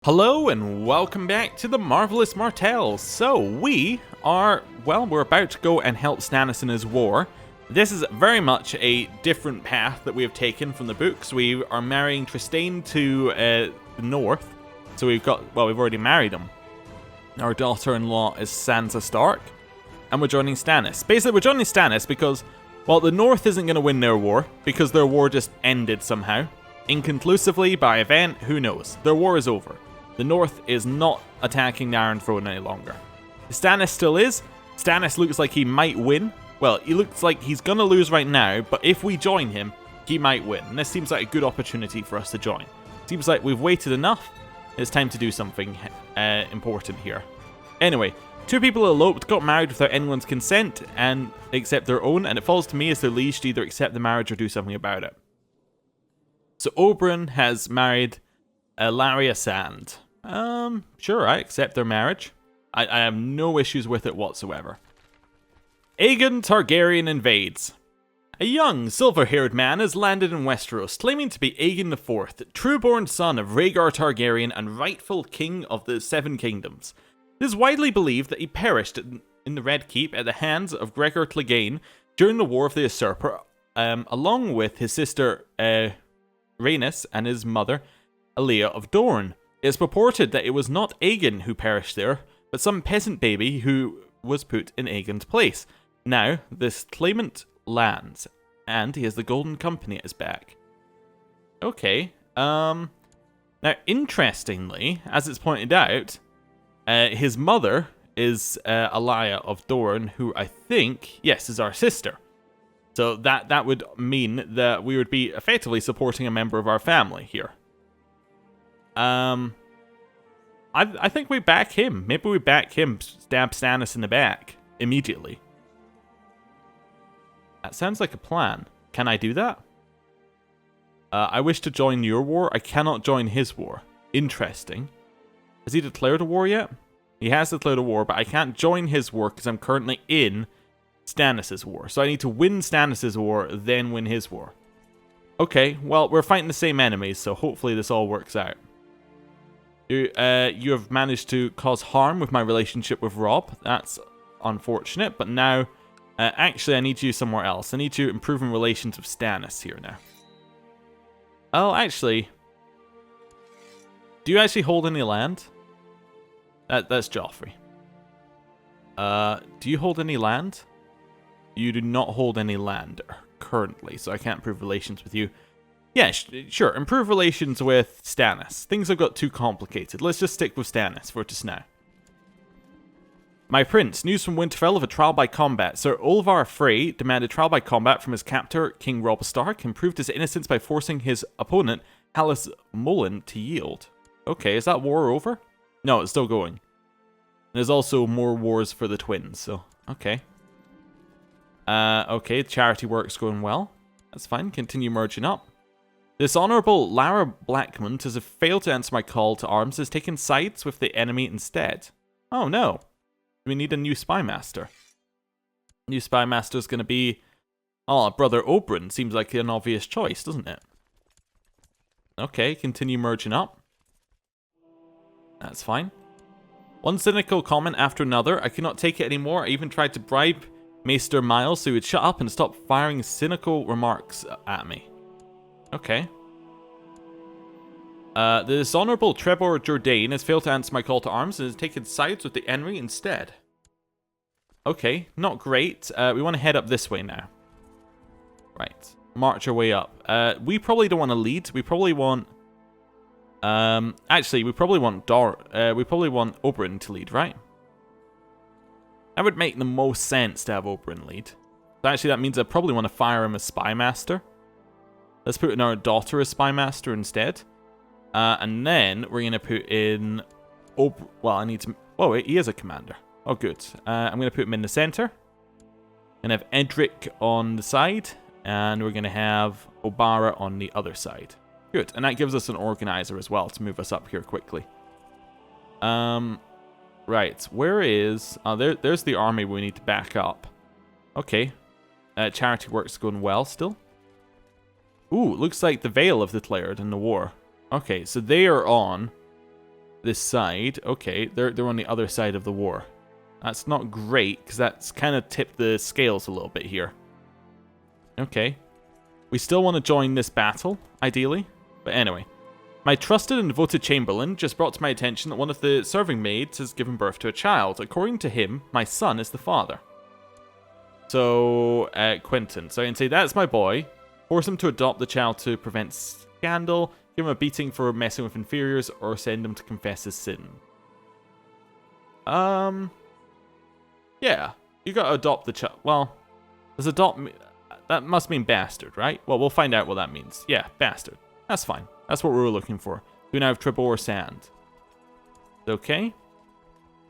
Hello and welcome back to the Marvellous Martells. So we are, well, we're about to go and help Stannis in his war. This is very much a different path that we have taken from the books. We are marrying Trystane to the north. So we've already married him. Our daughter-in-law is Sansa Stark. And we're joining Stannis. Basically, we're joining Stannis because, well, the north isn't going to win their war because their war just ended somehow. Inconclusively, by event, who knows? Their war is over. The North is not attacking the Iron Throne any longer. Stannis still is. Stannis looks like he might win. Well, he looks like he's going to lose right now, but if we join him, he might win. And this seems like a good opportunity for us to join. Seems like we've waited enough. It's time to do something important here. Anyway, two people eloped, got married without anyone's consent, and except their own, and it falls to me as their liege to either accept the marriage or do something about it. So Oberyn has married Laria Sand. Sure, I accept their marriage. I have no issues with it whatsoever. Aegon Targaryen invades. A young, silver-haired man has landed in Westeros, claiming to be Aegon IV, true-born son of Rhaegar Targaryen and rightful king of the Seven Kingdoms. It is widely believed that he perished in the Red Keep at the hands of Gregor Clegane during the War of the Usurper, along with his sister Rhaenys and his mother Aelia of Doran. It is purported that it was not Aegon who perished there, but some peasant baby who was put in Aegon's place. Now, this claimant lands, and he has the Golden Company at his back. Okay, now interestingly, as it's pointed out, his mother is Aelia of Doran, who I think, yes, is our sister. So that would mean that we would be effectively supporting a member of our family here. I think we back him. Maybe we back him, stab Stannis in the back immediately. That sounds like a plan. Can I do that? I wish to join your war. I cannot join his war. Interesting. Has he declared a war yet? He has declared a war, but I can't join his war because I'm currently in Stannis' war. So I need to win Stannis' war, then win his war. Okay, well, we're fighting the same enemies, so hopefully this all works out. You have managed to cause harm with my relationship with Rob. That's unfortunate, but now, actually, I need you somewhere else. I need you improving relations with Stannis here now. Oh, actually, do you actually hold any land? That's Joffrey. Do you hold any land? You do not hold any land currently, so I can't improve relations with you. Yeah, sure. Improve relations with Stannis. Things have got too complicated. Let's just stick with Stannis for just now. My prince, news from Winterfell of a trial by combat. Sir Olvar Frey demanded trial by combat from his captor, King Robb Stark, and proved his innocence by forcing his opponent, Hallis Mullen, to yield. Okay, is that war over? No, it's still going. There's also more wars for the twins, so okay. Okay, charity work's going well. That's fine. Continue merging up. This Honourable Lara Blackmont has failed to answer my call to arms, has taken sides with the enemy instead. Oh no. We need a new spy master. New spy master's going to be... Oh, Brother Oberyn seems like an obvious choice, doesn't it? Okay, continue merging up. That's fine. One cynical comment after another. I cannot take it anymore. I even tried to bribe Maester Miles so he would shut up and stop firing cynical remarks at me. Okay. The dishonorable Trebor Jourdain has failed to answer my call to arms and has taken sides with the enemy instead. Okay, not great. We want to head up this way now. Right. March our way up. We probably don't want to lead. We probably want... actually, we probably want Oberyn to lead, right? That would make the most sense to have Oberyn lead. So actually, that means I probably want to fire him as spy master. Let's put in our daughter as spy master instead. And then we're going to put in... well, I need to... Oh, wait, he is a commander. Oh, good. I'm going to put him in the center. Going to have Edric on the side. And we're going to have Obara on the other side. Good. And that gives us an organizer as well to move us up here quickly. Right. Where is... there's the army we need to back up. Okay. Charity work's going well still. Ooh, looks like the Vale have declared in the war. Okay, so they are on this side. Okay, they're on the other side of the war. That's not great, because that's kind of tipped the scales a little bit here. Okay. We still want to join this battle, ideally. But anyway. My trusted and devoted chamberlain just brought to my attention that one of the serving maids has given birth to a child. According to him, my son is the father. So, Quentin. So I can say, that's my boy. Force him to adopt the child to prevent scandal. Give him a beating for messing with inferiors. Or send him to confess his sin. Yeah. You gotta adopt the child. Well, does adopt... That must mean bastard, right? Well, we'll find out what that means. Yeah, bastard. That's fine. That's what we were looking for. We now have triple or sand. Okay.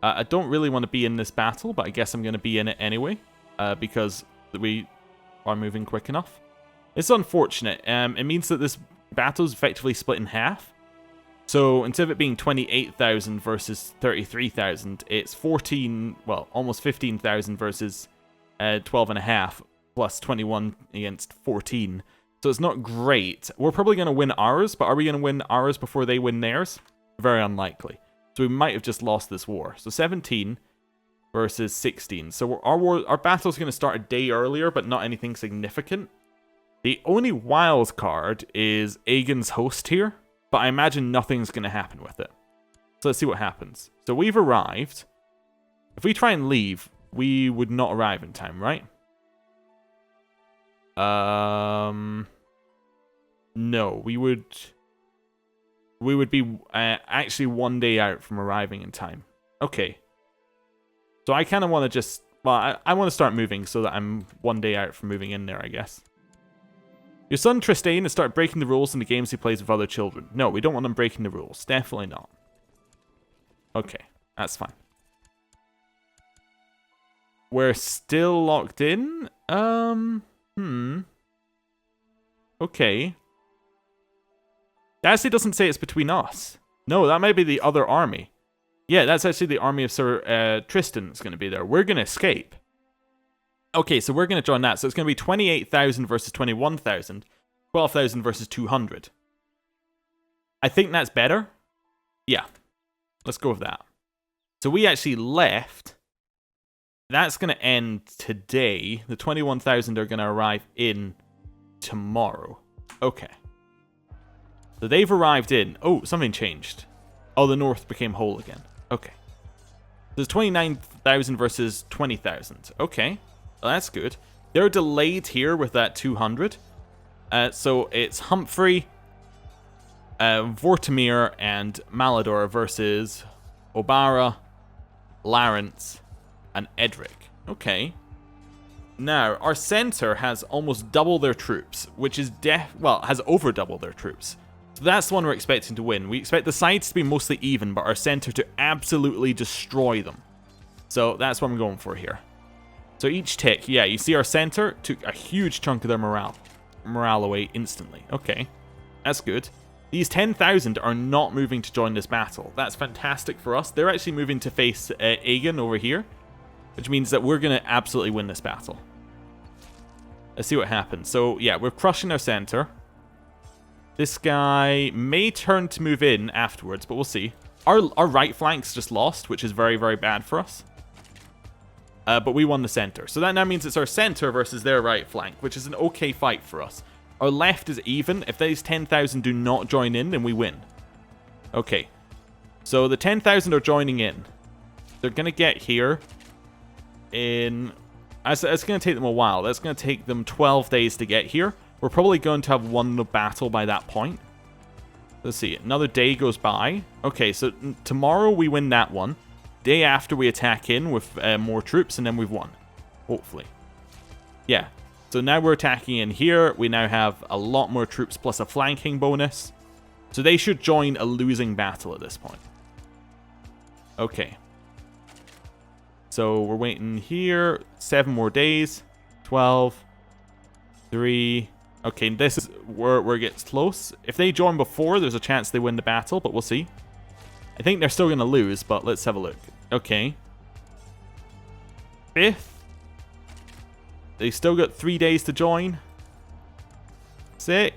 I don't really want to be in this battle, but I guess I'm going to be in it anyway. Because we are moving quick enough. It's unfortunate. It means that this battle is effectively split in half. So instead of it being 28,000 versus 33,000, it's 14, well, almost 15,000 versus 12.5 plus 21 against 14. So it's not great. We're probably going to win ours, but are we going to win ours before they win theirs? Very unlikely. So we might have just lost this war. So 17 versus 16. So our battle's going to start a day earlier, but not anything significant. The only wild card is Aegon's host here, but I imagine nothing's going to happen with it. So let's see what happens. So we've arrived. If we try and leave, we would not arrive in time, right? No, we would be actually 1 day out from arriving in time. Okay. So I kind of want to just, well, I want to start moving so that I'm 1 day out from moving in there, I guess. Your son Trystane has started breaking the rules in the games he plays with other children. No, we don't want him breaking the rules. Definitely not. Okay, that's fine. We're still locked in? Okay. It actually doesn't say it's between us. No, that might be the other army. Yeah, that's actually the army of Sir Tristan that's going to be there. We're going to escape. Okay, so we're going to join that. So it's going to be 28,000 versus 21,000. 12,000 versus 200. I think that's better. Yeah. Let's go with that. So we actually left. That's going to end today. The 21,000 are going to arrive in tomorrow. Okay. So they've arrived in. Oh, something changed. Oh, the north became whole again. Okay. There's 29,000 versus 20,000. Okay. Well, that's good. They're delayed here with that 200. So it's Humphrey, Vortimir, and Malador versus Obara, Lawrence, and Edric. Okay. Now, our center has almost double their troops, which is has over double their troops. So that's the one we're expecting to win. We expect the sides to be mostly even, but our center to absolutely destroy them. So that's what I'm going for here. So each tick, yeah, you see our center took a huge chunk of their morale away instantly. Okay, that's good. These 10,000 are not moving to join this battle. That's fantastic for us. They're actually moving to face Aegon over here, which means that we're going to absolutely win this battle. Let's see what happens. So, yeah, we're crushing our center. This guy may turn to move in afterwards, but we'll see. Our right flank's just lost, which is very, very bad for us. But we won the center. So that now means it's our center versus their right flank, which is an okay fight for us. Our left is even. If these 10,000 do not join in, then we win. Okay. So the 10,000 are joining in. They're going to get here in... It's going to take them a while. That's going to take them 12 days to get here. We're probably going to have won the battle by that point. Let's see. Another day goes by. Okay, so tomorrow we win that one. Day after we attack in with more troops, and then we've won. Hopefully. Yeah. So now we're attacking in here. We now have a lot more troops plus a flanking bonus. So they should join a losing battle at this point. Okay. So we're waiting here. 7 more days. 12. 3. Okay, this is where it gets close. If they join before, there's a chance they win the battle, but we'll see. I think they're still going to lose, but let's have a look. Okay. 5th. They still got 3 days to join. 6th.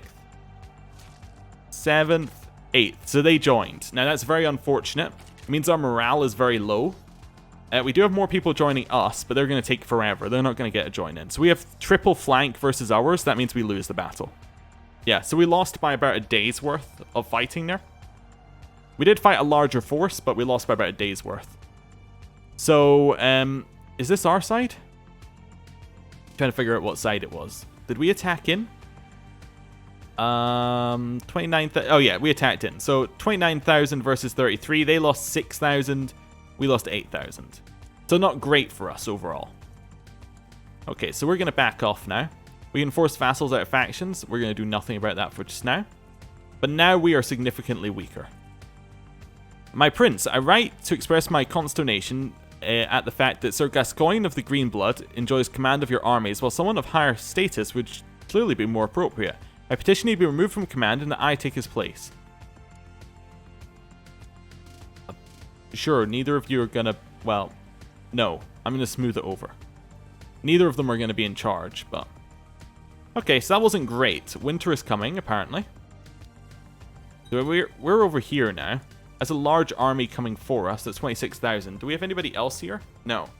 7th. 8th, so they joined. Now that's very unfortunate. It means our morale is very low. We do have more people joining us, but they're going to take forever. They're not going to get a join in. So we have triple flank versus ours. That means we lose the battle. Yeah, so we lost by about a day's worth of fighting there. We did fight a larger force, but we lost by about a day's worth. So, is this our side? I'm trying to figure out what side it was. Did we attack in? 29,000. Oh yeah, we attacked in. So 29,000 versus 33. They lost 6,000. We lost 8,000. So not great for us overall. Okay, so we're going to back off now. We can force vassals out of factions. We're going to do nothing about that for just now. But now we are significantly weaker. My prince, I write to express my consternation at the fact that Sir Gascoigne of the Green Blood enjoys command of your armies, while someone of higher status would clearly be more appropriate. I petition he be removed from command and that I take his place. Sure, neither of you are gonna... Well, no. I'm gonna smooth it over. Neither of them are gonna be in charge, but... Okay, so that wasn't great. Winter is coming, apparently. So we're over here now. There's a large army coming for us. That's 26,000. Do we have anybody else here? No.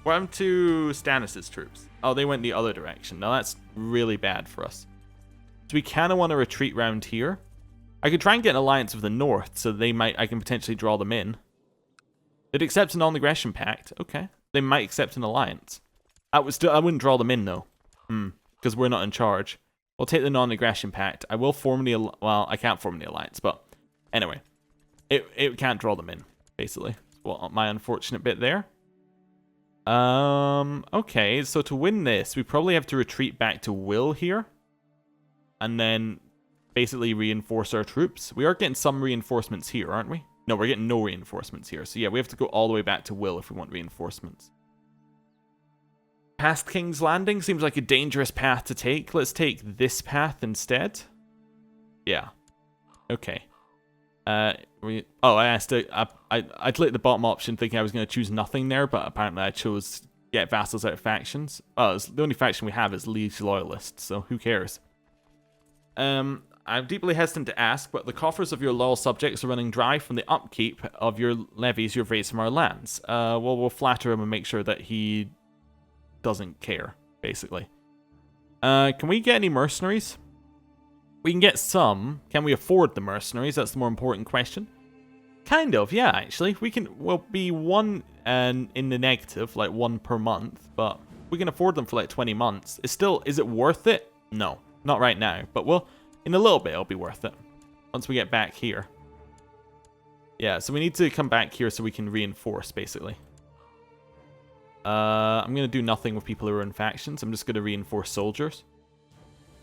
What happened to Stannis' troops? Oh, they went the other direction. Now that's really bad for us. So we kind of want to retreat round here. I could try and get an alliance with the north, so I can potentially draw them in. They'd accept a non-aggression pact. Okay. They might accept an alliance. I wouldn't draw them in, though. Because we're not in charge. We'll take the non-aggression pact. I will form the... Well, I can't form the alliance, but... Anyway. It can't draw them in, basically. Well, my unfortunate bit there. Okay, so to win this, we probably have to retreat back to Will here. And then basically reinforce our troops. We are getting some reinforcements here, aren't we? No, we're getting no reinforcements here. So yeah, we have to go all the way back to Will if we want reinforcements. Past King's Landing seems like a dangerous path to take. Let's take this path instead. Yeah. Okay. I clicked the bottom option thinking I was going to choose nothing there, but apparently I chose get vassals out of factions. Oh, the only faction we have is Liege Loyalists, so who cares? I'm deeply hesitant to ask, but the coffers of your loyal subjects are running dry from the upkeep of your levies you've raised from our lands. Well, we'll flatter him and make sure that he doesn't care, basically. Can we get any mercenaries? We can get some. Can we afford the mercenaries? That's the more important question. Kind of, yeah, actually. We'll be one in the negative, like one per month, but we can afford them for like 20 months. Is it worth it? No, not right now, but in a little bit it'll be worth it. Once we get back here. Yeah, so we need to come back here so we can reinforce, basically. I'm going to do nothing with people who are in factions. I'm just going to reinforce soldiers.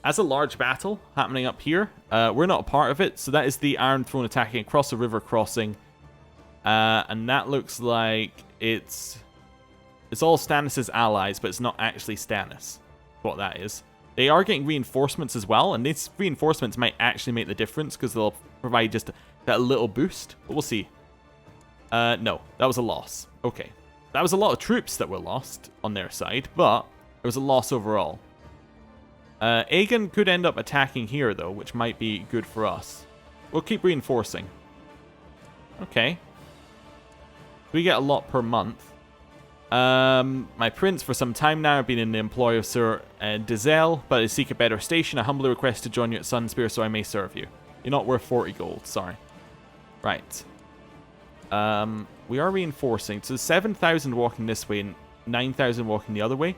As a large battle happening up here, we're not a part of it, so that is the Iron Throne attacking across a river crossing. And that looks like it's all Stannis' allies, but it's not actually Stannis. What that is. They are getting reinforcements as well, and these reinforcements might actually make the difference because they'll provide just that little boost. But we'll see. No, that was a loss. Okay. That was a lot of troops that were lost on their side, but it was a loss overall. Aegon could end up attacking here, though, which might be good for us. We'll keep reinforcing. Okay. We get a lot per month. My prince, for some time now, have been in the employ of Sir Dizel, but to seek a better station, I humbly request to join you at Sunspear so I may serve you. You're not worth 40 gold, sorry. Right. We are reinforcing. So 7,000 walking this way and 9,000 walking the other way.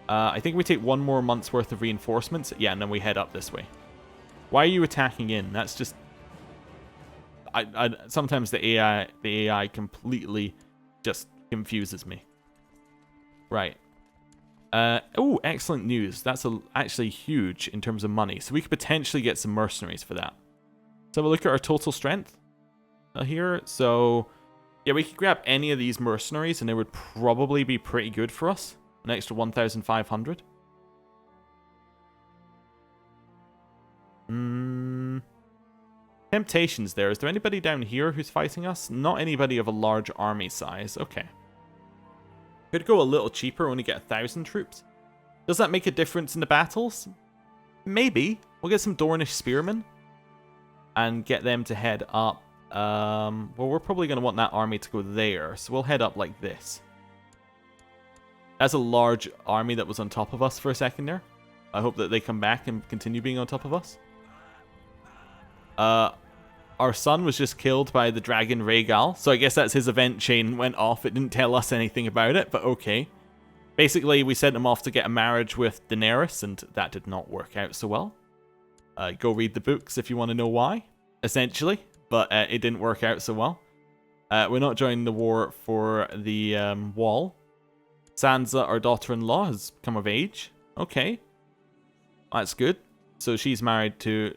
I think we take one more month's worth of reinforcements. Yeah, and then we head up this way. Why are you attacking in? That's just... sometimes the AI completely just confuses me. Right. Oh, excellent news. That's actually huge in terms of money. So we could potentially get some mercenaries for that. So we'll look at our total strength here. So, yeah, we could grab any of these mercenaries and it would probably be pretty good for us. An extra 1,500. Temptations there. Is there anybody down here who's fighting us? Not anybody of a large army size. Okay. Could go a little cheaper, only get 1,000 troops. Does that make a difference in the battles? Maybe. We'll get some Dornish spearmen. and get them to head up. Well, we're probably going to want that army to go there, so we'll head up like this. That's a large army that was on top of us for a second there. I hope that they come back and continue being on top of us. Our son was just killed by the dragon Rhaegal, so I guess that's his event chain went off. It didn't tell us anything about it, but okay. Basically, we sent him off to get a marriage with Daenerys, and that did not work out so well. Go read the books if you want to know why, essentially, but it didn't work out so well. We're not joining the war for the wall. Sansa, our daughter-in-law, has come of age. Okay. That's good. So she's married to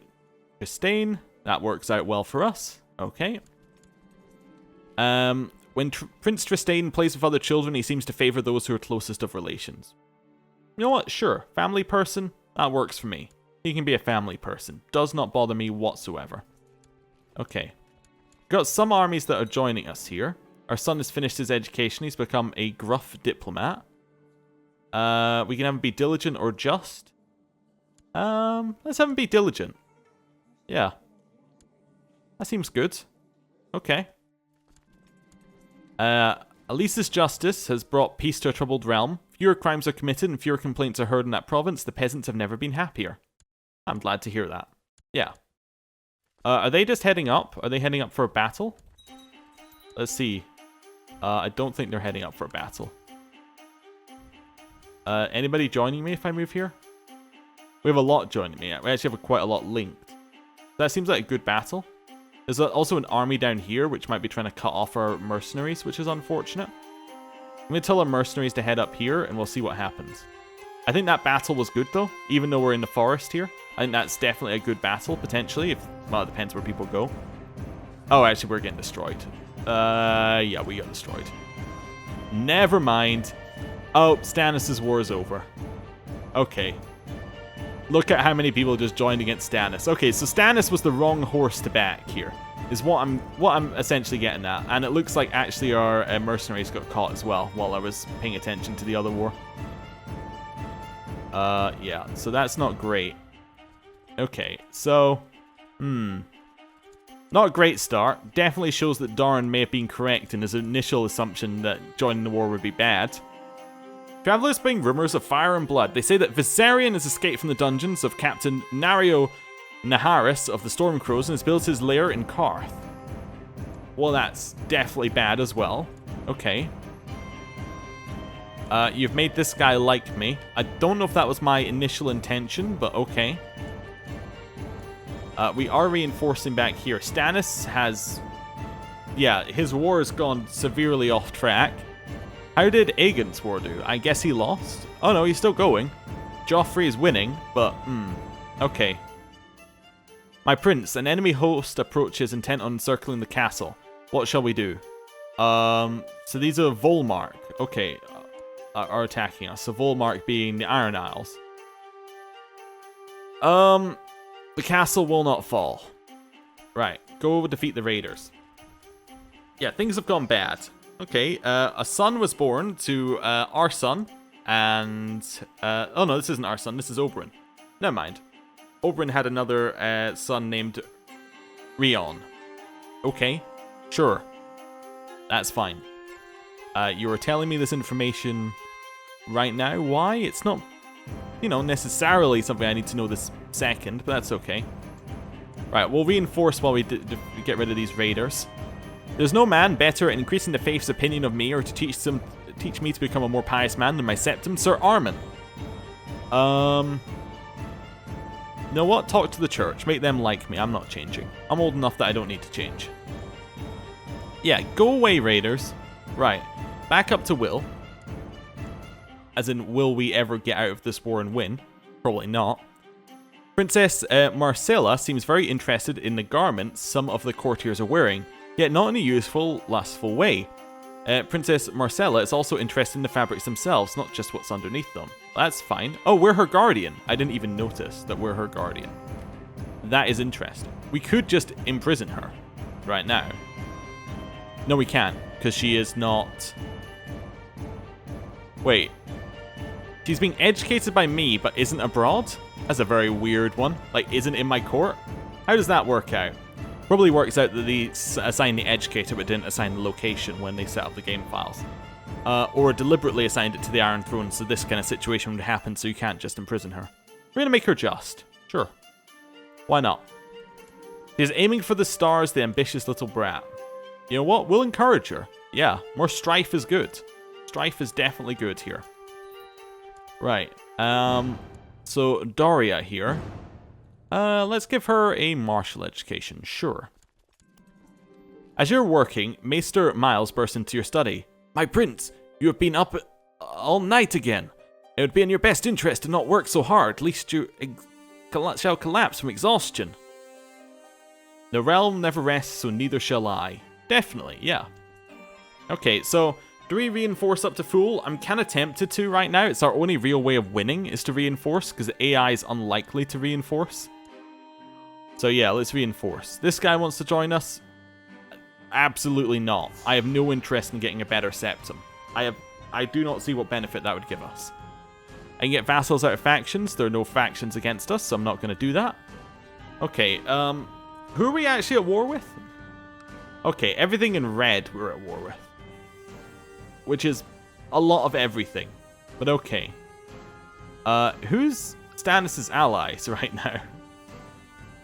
Trystane. That works out well for us. Okay. When Prince Trystane plays with other children, he seems to favor those who are closest of relations. You know what? Sure. Family person. That works for me. He can be a family person. Does not bother me whatsoever. Okay. Got some armies that are joining us here. Our son has finished his education. He's become a gruff diplomat. We can have him be diligent or just. Let's have him be diligent. Yeah. That seems good. Okay. Alice's justice has brought peace to a troubled realm. Fewer crimes are committed and fewer complaints are heard in that province. The peasants have never been happier. I'm glad to hear that. Yeah. Are they just heading up? Are they heading up for a battle? Let's see. I don't think they're heading up for a battle. Anybody joining me if I move here? We have a lot joining me. We actually have quite a lot linked. That seems like a good battle. There's also an army down here which might be trying to cut off our mercenaries, which is unfortunate. I'm going to tell our mercenaries to head up here and we'll see what happens. I think that battle was good though, even though we're in the forest here. I think that's definitely a good battle, potentially. Well, it depends where people go. Oh, actually, we're getting destroyed. Yeah, we got destroyed. Never mind. Oh, Stannis' war is over. Okay. Look at how many people just joined against Stannis. Okay, so Stannis was the wrong horse to back here, is what I'm essentially getting at. And it looks like actually our mercenaries got caught as well while I was paying attention to the other war. Yeah, so that's not great. Okay, so, not a great start. Definitely shows that Doran may have been correct in his initial assumption that joining the war would be bad. Travelers bring rumors of fire and blood. They say that Viserion has escaped from the dungeons of Captain Nario Naharis of the Stormcrows and has built his lair in Karth. Well, that's definitely bad as well. Okay. You've made this guy like me. I don't know if that was my initial intention, but okay. We are reinforcing back here. Stannis has... Yeah, his war has gone severely off track. How did Aegon's war do? I guess he lost. Oh no, he's still going. Joffrey is winning, but, okay. My prince, an enemy host approaches intent on encircling the castle. What shall we do? So these are Volmark. Okay, are attacking us. So Volmark being the Iron Isles. The castle will not fall. Right, go defeat the raiders. Yeah, things have gone bad. Okay, a son was born to our son, and... oh no, this isn't our son, this is Oberyn. Never mind. Oberyn had another son named Rion. Okay, sure. That's fine. You were telling me this information right now. Why? It's not, you know, necessarily something I need to know this second, but that's okay. Right, we'll reinforce while we get rid of these raiders. There's no man better at increasing the faith's opinion of me or to teach me to become a more pious man than my septum, Sir Armin. You know what? Talk to the church. Make them like me. I'm not changing. I'm old enough that I don't need to change. Yeah, go away, raiders. Right, back up to Will. As in, will we ever get out of this war and win? Probably not. Princess Marcella seems very interested in the garments some of the courtiers are wearing, yet not in a useful, lustful way. Princess Marcella is also interested in the fabrics themselves, not just what's underneath them. That's fine. Oh, we're her guardian. I didn't even notice that we're her guardian. That is interesting. We could just imprison her right now. No, we can't, because she is not... Wait. She's being educated by me, but isn't abroad? That's a very weird one. Like, isn't in my court? How does that work out? Probably works out that they assigned the educator but didn't assign the location when they set up the game files. Or deliberately assigned it to the Iron Throne so this kind of situation would happen so you can't just imprison her. We're going to make her just. Sure. Why not? She's aiming for the stars, the ambitious little brat. You know what? We'll encourage her. Yeah, more strife is good. Strife is definitely good here. Right. So Daria here. Let's give her a martial education. Sure. As you're working, Maester Miles bursts into your study. My prince, you have been up all night again. It would be in your best interest to not work so hard, lest you shall collapse from exhaustion. The realm never rests, so neither shall I. Definitely, yeah. Okay, so do we reinforce up to full? I'm kind of tempted to right now. It's our only real way of winning is to reinforce, because the AI is unlikely to reinforce. So yeah, let's reinforce. This guy wants to join us? Absolutely not. I have no interest in getting a better septum. I do not see what benefit that would give us. I can get vassals out of factions. There are no factions against us, so I'm not going to do that. Okay, who are we actually at war with? Okay, everything in red we're at war with. Which is a lot of everything. But okay. Who's Stannis' allies right now?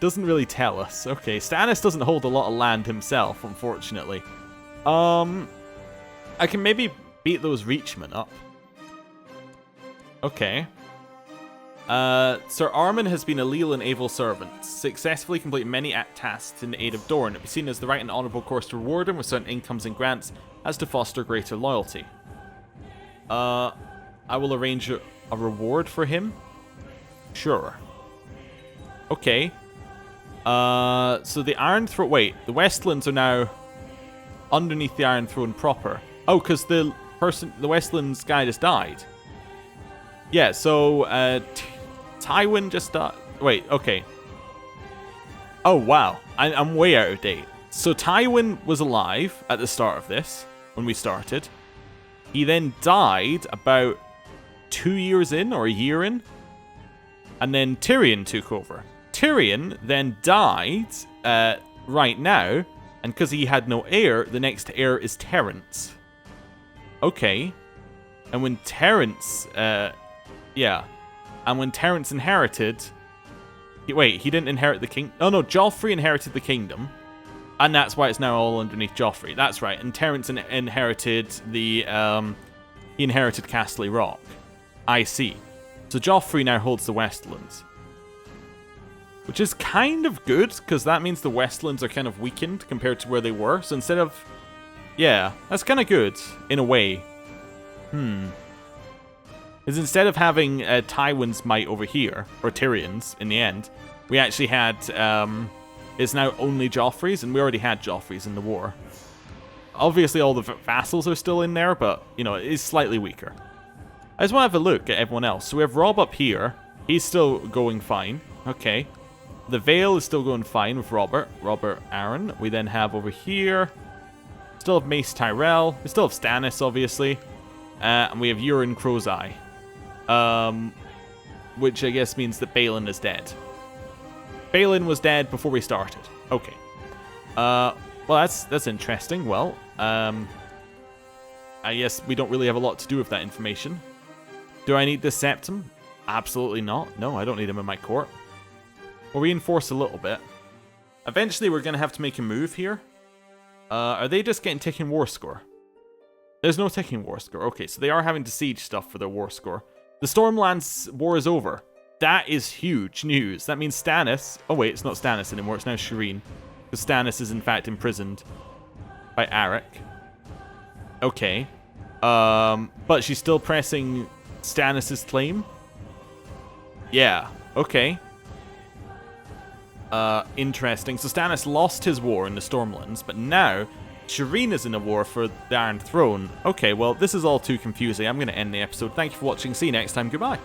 Doesn't really tell us. Okay, Stannis doesn't hold a lot of land himself, unfortunately. I can maybe beat those Reachmen up. Okay. Sir Armin has been a leal and able servant, successfully completed many tasks in the aid of Doran. It will be seen as the right and honourable course to reward him with certain incomes and grants as to foster greater loyalty. I will arrange a reward for him. Sure. Okay. So the Iron Throne... Wait, the Westlands are now underneath the Iron Throne proper. Oh, because the Westlands guy just died. Yeah, so Tywin just died. Wait, okay. Oh, wow. I'm way out of date. So Tywin was alive at the start of this, when we started. He then died about 2 years in, or a year in. And then Tyrion took over. Tyrion then died right now, and because he had no heir, the next heir is Terence. Okay. And when Terence... yeah. And when Terence inherited... Wait, he didn't inherit the king... Oh no, Joffrey inherited the kingdom. And that's why it's now all underneath Joffrey. That's right. And Terence inherited the... he inherited Castle Rock. I see. So Joffrey now holds the Westlands. Which is kind of good, because that means the Westlands are kind of weakened compared to where they were. So instead of... Yeah, that's kind of good, in a way. Because instead of having Tywin's might over here, or Tyrion's in the end, we actually had... it's now only Joffrey's, and we already had Joffrey's in the war. Obviously all the vassals are still in there, but, you know, it is slightly weaker. I just want to have a look at everyone else. So we have Robb up here. He's still going fine. Okay. The Vale is still going fine with Robert Aaron. We then have over here... Still have Mace Tyrell. We still have Stannis, obviously. And we have Euron Crow's Eye. Which I guess means that Balin is dead. Balin was dead before we started. Okay. Well, that's interesting. Well, I guess we don't really have a lot to do with that information. Do I need this septum? Absolutely not. No, I don't need him in my court. We'll reinforce a little bit. Eventually, we're going to have to make a move here. Are they just getting ticking war score? There's no ticking war score. Okay, so they are having to siege stuff for their war score. The Stormlands war is over. That is huge news. That means Stannis... Oh wait, it's not Stannis anymore. It's now Shireen. Because Stannis is in fact imprisoned by Arik. Okay. But she's still pressing Stannis' claim? Yeah. Okay. Interesting. So Stannis lost his war in the Stormlands, but now Shireen is in a war for the Iron Throne. Okay, well, this is all too confusing. I'm going to end the episode. Thank you for watching. See you next time. Goodbye.